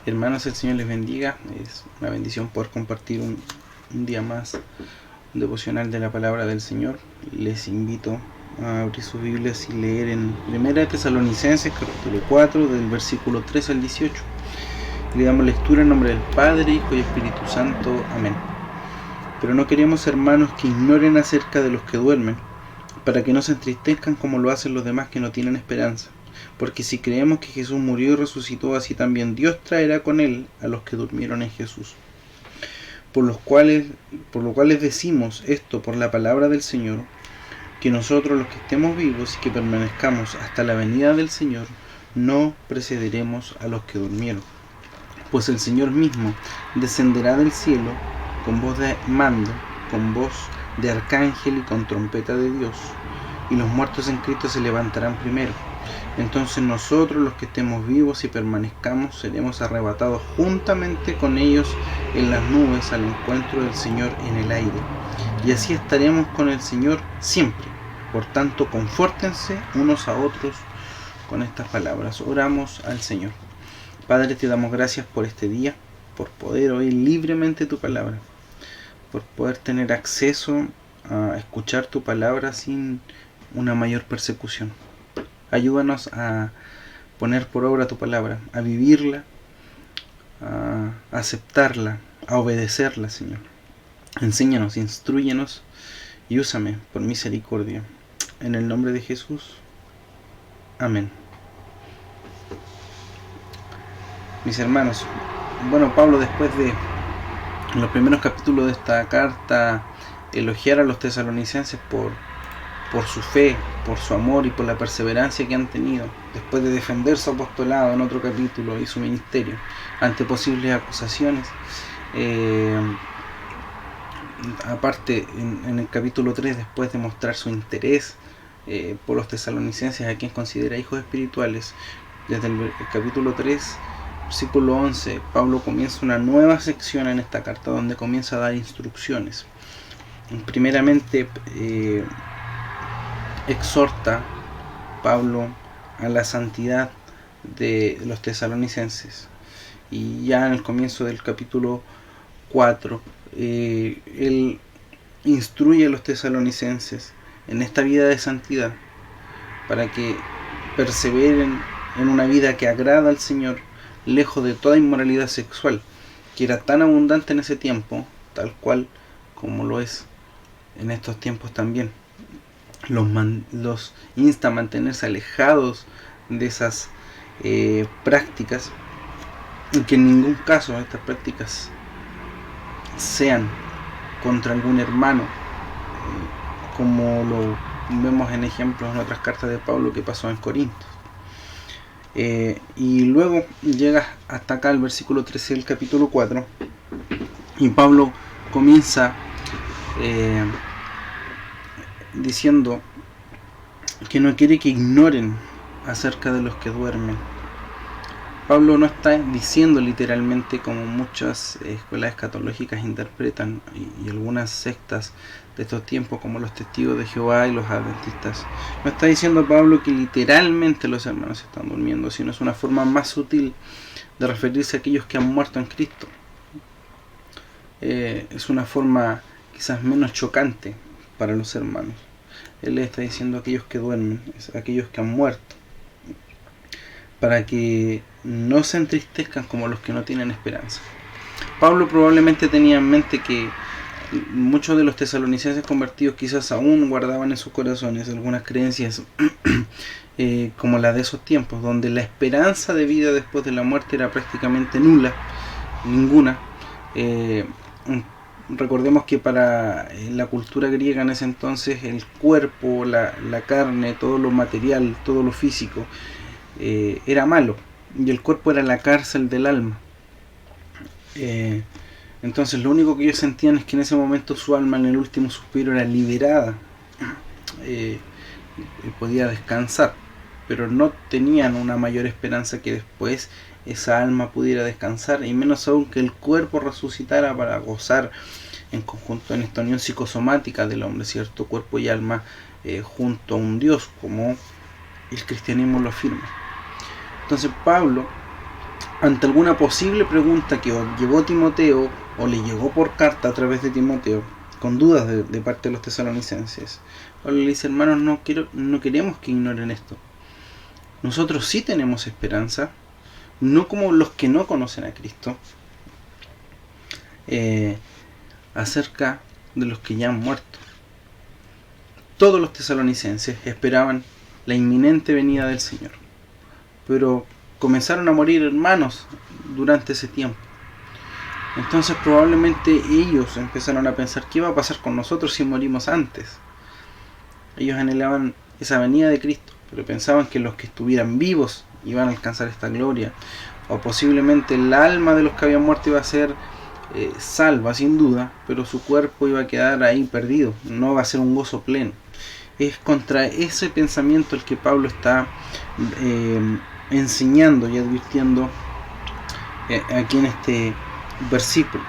Hermanos, el Señor les bendiga. Es una bendición poder compartir un día más un devocional de la palabra del Señor. Les invito a abrir sus Biblias y leer en 1 Tesalonicenses capítulo 4 del versículo 3 al 18. Le damos lectura en nombre del Padre, Hijo y Espíritu Santo. Amén. Pero no queremos, hermanos, que ignoren acerca de los que duermen, para que no se entristezcan como lo hacen los demás que no tienen esperanza. Porque si creemos que Jesús murió y resucitó, así también Dios traerá con él a los que durmieron en Jesús. Por lo cual les decimos esto por la palabra del Señor, que nosotros los que estemos vivos y que permanezcamos hasta la venida del Señor, no precederemos a los que durmieron. Pues el Señor mismo descenderá del cielo con voz de mando, con voz de arcángel y con trompeta de Dios, y los muertos en Cristo se levantarán primero. Entonces nosotros los que estemos vivos y permanezcamos seremos arrebatados juntamente con ellos en las nubes al encuentro del Señor en el aire, y así estaremos con el Señor siempre. Por tanto, confórtense unos a otros con estas palabras. Oramos al Señor. Padre, te damos gracias por este día, por poder oír libremente tu palabra, por poder tener acceso a escuchar tu palabra sin una mayor persecución. Ayúdanos a poner por obra tu palabra, a vivirla, a aceptarla, a obedecerla, Señor. Enséñanos, instrúyenos y úsame por misericordia. En el nombre de Jesús. Amén. Mis hermanos, Pablo, después de en los primeros capítulos de esta carta elogiar a los tesalonicenses por su fe, por su amor y por la perseverancia que han tenido, después de defender su apostolado en otro capítulo y su ministerio ante posibles acusaciones. Aparte, en el capítulo 3, después de mostrar su interés por los tesalonicenses, a quien considera hijos espirituales, desde el capítulo 3, versículo 11, Pablo comienza una nueva sección en esta carta donde comienza a dar instrucciones. Primeramente, exhorta Pablo a la santidad de los tesalonicenses, y ya en el comienzo del capítulo 4 él instruye a los tesalonicenses en esta vida de santidad para que perseveren en una vida que agrada al Señor, lejos de toda inmoralidad sexual, que era tan abundante en ese tiempo, tal cual como lo es en estos tiempos también. Los insta a mantenerse alejados de esas prácticas, y que en ningún caso estas prácticas sean contra algún hermano, como lo vemos en ejemplos en otras cartas de Pablo que pasó en Corintios. Y luego llega hasta acá el versículo 13 del capítulo 4, y Pablo comienza diciendo que no quiere que ignoren acerca de los que duermen. Pablo no está diciendo literalmente, como muchas escuelas escatológicas interpretan, y algunas sectas de estos tiempos como los testigos de Jehová y los adventistas. No está diciendo Pablo que literalmente los hermanos están durmiendo, sino es una forma más sutil de referirse a aquellos que han muerto en Cristo. Es una forma quizás menos chocante para los hermanos. Él le está diciendo a aquellos que duermen, a aquellos que han muerto, para que no se entristezcan como los que no tienen esperanza. Pablo probablemente tenía en mente que muchos de los tesalonicenses convertidos quizás aún guardaban en sus corazones algunas creencias como la de esos tiempos, donde la esperanza de vida después de la muerte era prácticamente nula, ninguna. Recordemos que para la cultura griega en ese entonces el cuerpo, la carne, todo lo material, todo lo físico era malo, y el cuerpo era la cárcel del alma. Entonces lo único que ellos sentían es que en ese momento su alma, en el último suspiro, era liberada, y podía descansar, pero no tenían una mayor esperanza que después esa alma pudiera descansar, y menos aún que el cuerpo resucitara para gozar en conjunto en esta unión psicosomática del hombre, ¿cierto? Cuerpo y alma junto a un Dios, como el cristianismo lo afirma. Entonces Pablo ante alguna posible pregunta que os llevó Timoteo o le llegó por carta a través de Timoteo, con dudas de parte de los tesalonicenses, Pablo le dice: hermanos, no queremos que ignoren esto. Nosotros sí tenemos esperanza, no como los que no conocen a Cristo, acerca de los que ya han muerto. Todos los tesalonicenses esperaban la inminente venida del Señor, pero comenzaron a morir hermanos durante ese tiempo. Entonces probablemente ellos empezaron a pensar: ¿qué va a pasar con nosotros si morimos antes? Ellos anhelaban esa venida de Cristo, pero pensaban que los que estuvieran vivos iban a alcanzar esta gloria, o posiblemente el alma de los que habían muerto iba a ser salva sin duda, pero su cuerpo iba a quedar ahí perdido, no va a ser un gozo pleno. Es contra ese pensamiento el que Pablo está enseñando y advirtiendo aquí en este versículo.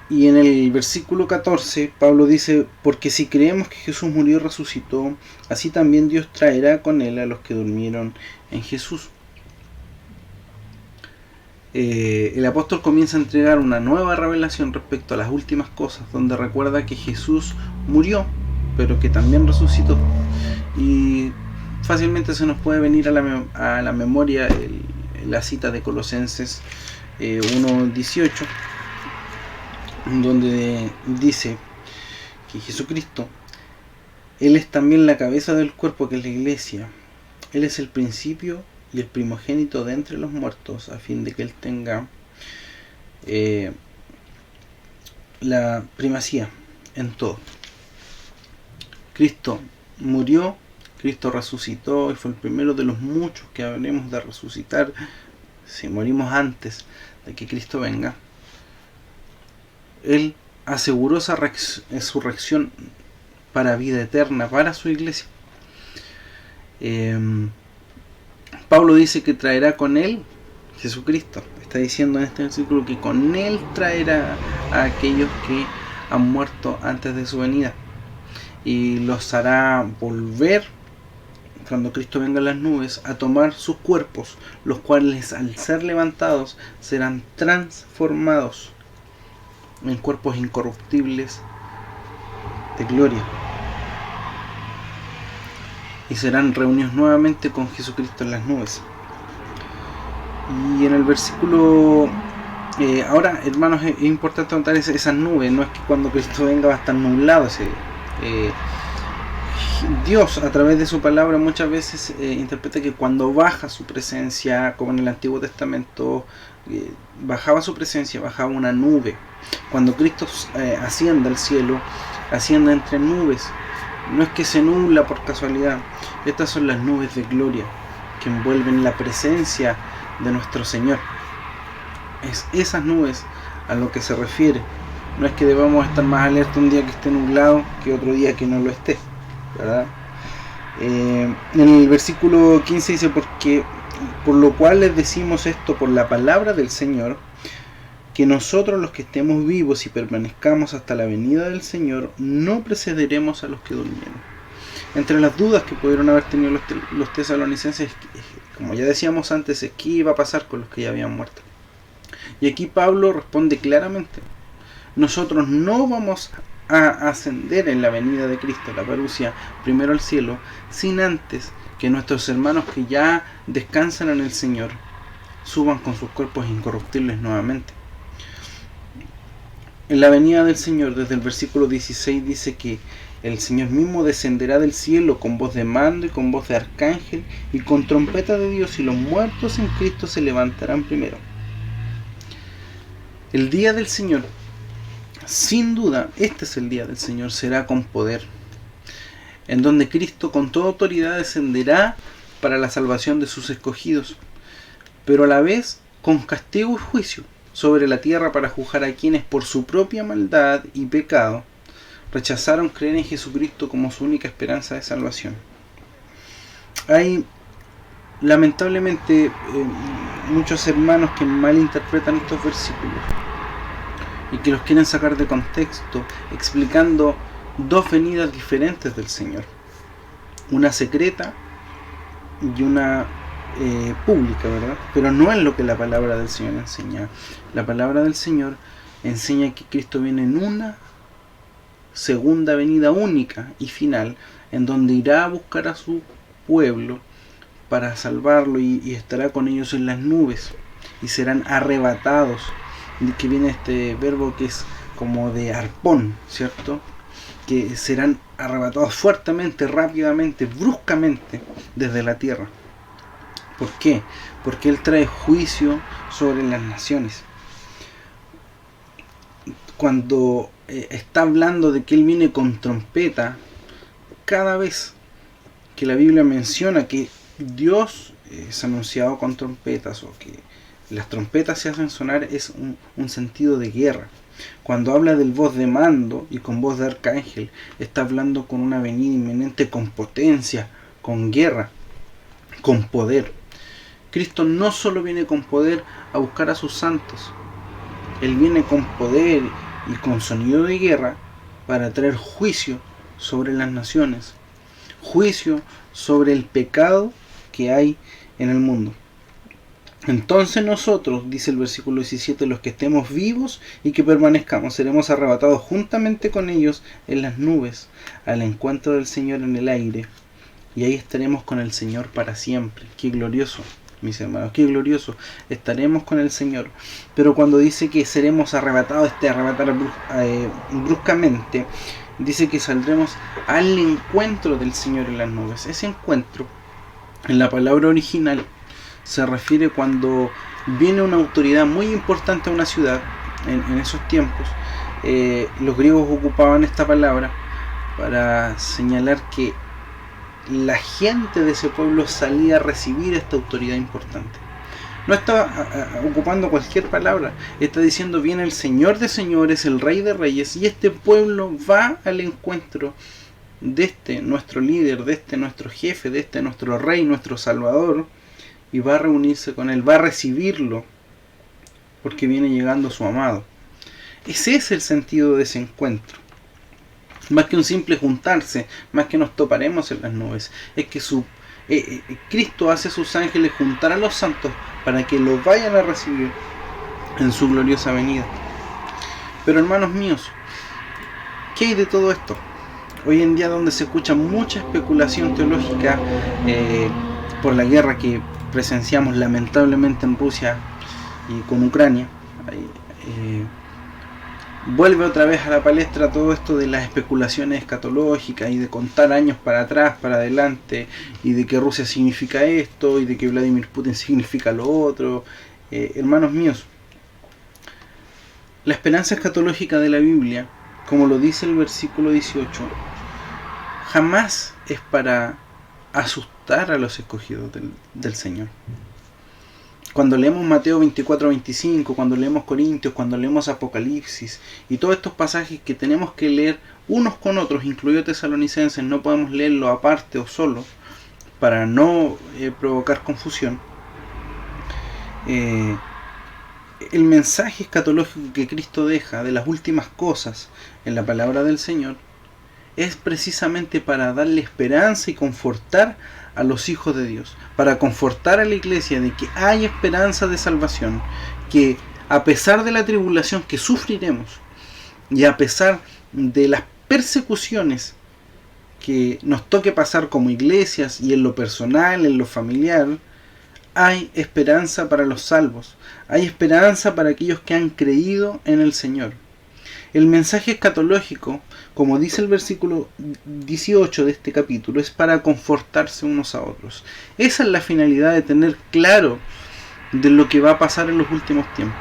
Y en el versículo 14 Pablo dice: porque si creemos que Jesús murió y resucitó, así también Dios traerá con él a los que durmieron en Jesús. El apóstol comienza a entregar una nueva revelación respecto a las últimas cosas, donde recuerda que Jesús murió, pero que también resucitó. Y fácilmente se nos puede venir a la memoria la cita de Colosenses 1:18, donde dice que Jesucristo, Él es también la cabeza del cuerpo, que es la iglesia. Él es el principio y el primogénito de entre los muertos, a fin de que Él tenga la primacía en todo. Cristo murió, Cristo resucitó y fue el primero de los muchos que habremos de resucitar si morimos antes de que Cristo venga. Él aseguró esa resurrección para vida eterna, para su iglesia. Pablo dice que traerá con él, Jesucristo está diciendo en este versículo que con él traerá a aquellos que han muerto antes de su venida, y los hará volver cuando Cristo venga en las nubes a tomar sus cuerpos, los cuales al ser levantados serán transformados en cuerpos incorruptibles de gloria, y serán reunidos nuevamente con Jesucristo en las nubes. Y en el versículo ahora, hermanos, es importante notar esas nubes. No es que cuando Cristo venga va a estar nublado Dios a través de su palabra muchas veces interpreta que cuando baja su presencia, como en el Antiguo Testamento bajaba su presencia, bajaba una nube. Cuando Cristo asciende al cielo, asciende entre nubes. No es que se nubla por casualidad. Estas son las nubes de gloria que envuelven la presencia de nuestro Señor. Es esas nubes a lo que se refiere. No es que debamos estar más alerta un día que esté nublado que otro día que no lo esté, ¿verdad? En el versículo 15 dice: por lo cual les decimos esto por la palabra del Señor, que nosotros los que estemos vivos y permanezcamos hasta la venida del Señor no precederemos a los que durmieron. Entre las dudas que pudieron haber tenido los tesalonicenses, como ya decíamos antes, es qué iba a pasar con los que ya habían muerto. Y aquí Pablo responde claramente: nosotros no vamos a ascender en la venida de Cristo, la parusia, primero al cielo, sin antes que nuestros hermanos que ya descansan en el Señor suban con sus cuerpos incorruptibles nuevamente. En la venida del Señor, desde el versículo 16 dice que el Señor mismo descenderá del cielo con voz de mando y con voz de arcángel y con trompeta de Dios, y los muertos en Cristo se levantarán primero. El día del Señor, sin duda, este es el día del Señor, será con poder, en donde Cristo con toda autoridad descenderá para la salvación de sus escogidos, pero a la vez con castigo y juicio sobre la tierra para juzgar a quienes por su propia maldad y pecado rechazaron creer en Jesucristo como su única esperanza de salvación. Hay lamentablemente muchos hermanos que malinterpretan estos versículos y que los quieren sacar de contexto, explicando dos venidas diferentes del Señor, una secreta y una pública, ¿verdad? Pero no es lo que la palabra del Señor enseña. La palabra del Señor enseña que Cristo viene en una segunda venida única y final, en donde irá a buscar a su pueblo para salvarlo y estará con ellos en las nubes y serán arrebatados, que viene este verbo que es como de arpón, ¿cierto? Que serán arrebatados fuertemente, rápidamente, bruscamente desde la tierra. ¿Por qué? Porque Él trae juicio sobre las naciones. Cuando está hablando de que Él viene con trompeta, cada vez que la Biblia menciona que Dios es anunciado con trompetas o que las trompetas se hacen sonar, es un sentido de guerra. Cuando habla del voz de mando y con voz de arcángel, está hablando con una venida inminente, con potencia, con guerra, con poder. Cristo no solo viene con poder a buscar a sus santos, Él viene con poder y con sonido de guerra para traer juicio sobre las naciones, juicio sobre el pecado que hay en el mundo. Entonces nosotros, dice el versículo 17, los que estemos vivos y que permanezcamos, seremos arrebatados juntamente con ellos en las nubes, al encuentro del Señor en el aire, y ahí estaremos con el Señor para siempre. ¡Qué glorioso, mis hermanos! ¡Qué glorioso! Estaremos con el Señor. Pero cuando dice que seremos arrebatados, arrebatar bruscamente, dice que saldremos al encuentro del Señor en las nubes. Ese encuentro, en la palabra original, se refiere cuando viene una autoridad muy importante a una ciudad. En esos tiempos los griegos ocupaban esta palabra para señalar que la gente de ese pueblo salía a recibir esta autoridad importante. No está ocupando cualquier palabra, está diciendo viene el Señor de señores, el Rey de reyes, y este pueblo va al encuentro de este nuestro líder, de este nuestro jefe, de este nuestro Rey, nuestro Salvador, y va a reunirse con Él, va a recibirlo, porque viene llegando su amado. Ese es el sentido de ese encuentro. Más que un simple juntarse, más que nos toparemos en las nubes, es que Cristo hace a sus ángeles juntar a los santos para que los vayan a recibir en su gloriosa venida. Pero hermanos míos, ¿qué hay de todo esto? Hoy en día, donde se escucha mucha especulación teológica por la guerra que presenciamos lamentablemente en Rusia y con Ucrania, vuelve otra vez a la palestra todo esto de las especulaciones escatológicas y de contar años para atrás, para adelante, y de que Rusia significa esto y de que Vladimir Putin significa lo otro. Hermanos míos, la esperanza escatológica de la Biblia, como lo dice el versículo 18, jamás es para asustar a los escogidos del Señor. Cuando leemos Mateo 24-25, cuando leemos Corintios, cuando leemos Apocalipsis y todos estos pasajes que tenemos que leer unos con otros, incluido Tesalonicenses, no podemos leerlo aparte o solo para no provocar confusión. El mensaje escatológico que Cristo deja de las últimas cosas en la palabra del Señor es precisamente para darle esperanza y confortar a los hijos de Dios, para confortar a la iglesia de que hay esperanza de salvación, que a pesar de la tribulación que sufriremos y a pesar de las persecuciones que nos toque pasar como iglesias y en lo personal, en lo familiar, hay esperanza para los salvos, hay esperanza para aquellos que han creído en el Señor. El mensaje escatológico, como dice el versículo 18 de este capítulo, es para confortarse unos a otros. Esa es la finalidad de tener claro de lo que va a pasar en los últimos tiempos.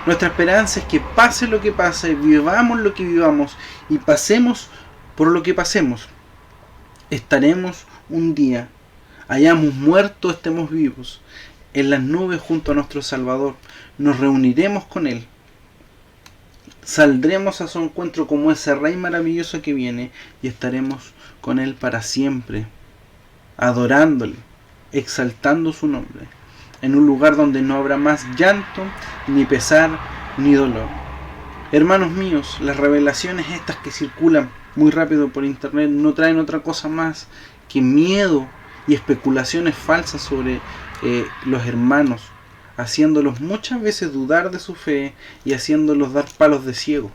Nuestra esperanza es que pase lo que pase, vivamos lo que vivamos y pasemos por lo que pasemos. Estaremos un día, hayamos muerto, estemos vivos, en las nubes junto a nuestro Salvador. Nos reuniremos con Él. Saldremos a su encuentro como ese Rey maravilloso que viene y estaremos con Él para siempre, adorándole, exaltando su nombre, en un lugar donde no habrá más llanto, ni pesar, ni dolor. Hermanos míos, las revelaciones estas que circulan muy rápido por internet no traen otra cosa más que miedo y especulaciones falsas sobre los hermanos, haciéndolos muchas veces dudar de su fe y haciéndolos dar palos de ciego.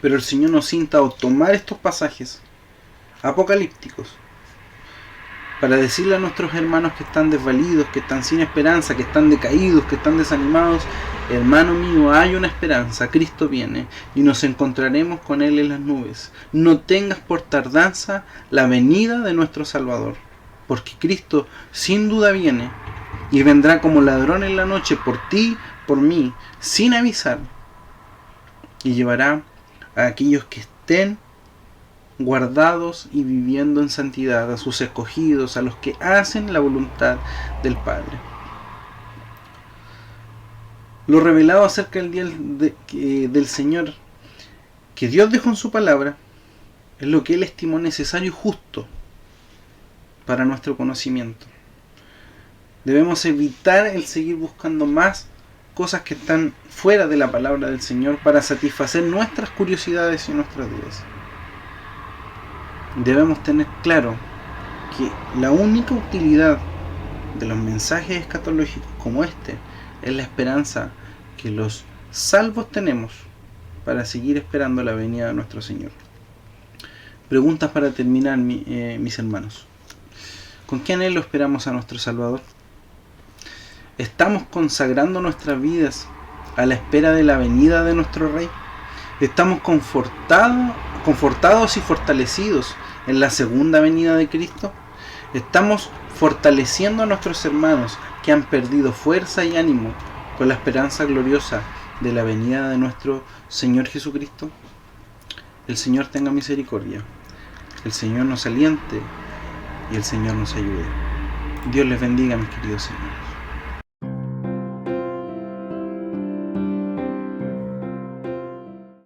Pero el Señor nos insta a tomar estos pasajes apocalípticos para decirle a nuestros hermanos que están desvalidos, que están sin esperanza, que están decaídos, que están desanimados: hermano mío, hay una esperanza, Cristo viene y nos encontraremos con Él en las nubes. No tengas por tardanza la venida de nuestro Salvador, porque Cristo sin duda viene y vendrá como ladrón en la noche por ti, por mí, sin avisar, y llevará a aquellos que estén guardados y viviendo en santidad, a sus escogidos, a los que hacen la voluntad del Padre. Lo revelado acerca del día del Señor que Dios dejó en su palabra es lo que Él estimó necesario y justo para nuestro conocimiento. Debemos evitar el seguir buscando más cosas que están fuera de la palabra del Señor para satisfacer nuestras curiosidades y nuestras dudas. Debemos tener claro que la única utilidad de los mensajes escatológicos como este es la esperanza que los salvos tenemos para seguir esperando la venida de nuestro Señor. Preguntas para terminar, mis hermanos. ¿Con qué anhelo esperamos a nuestro Salvador? ¿Estamos consagrando nuestras vidas a la espera de la venida de nuestro Rey? ¿Estamos confortados y fortalecidos en la segunda venida de Cristo? ¿Estamos fortaleciendo a nuestros hermanos que han perdido fuerza y ánimo con la esperanza gloriosa de la venida de nuestro Señor Jesucristo? El Señor tenga misericordia, el Señor nos aliente y el Señor nos ayude. Dios les bendiga, mis queridos hermanos.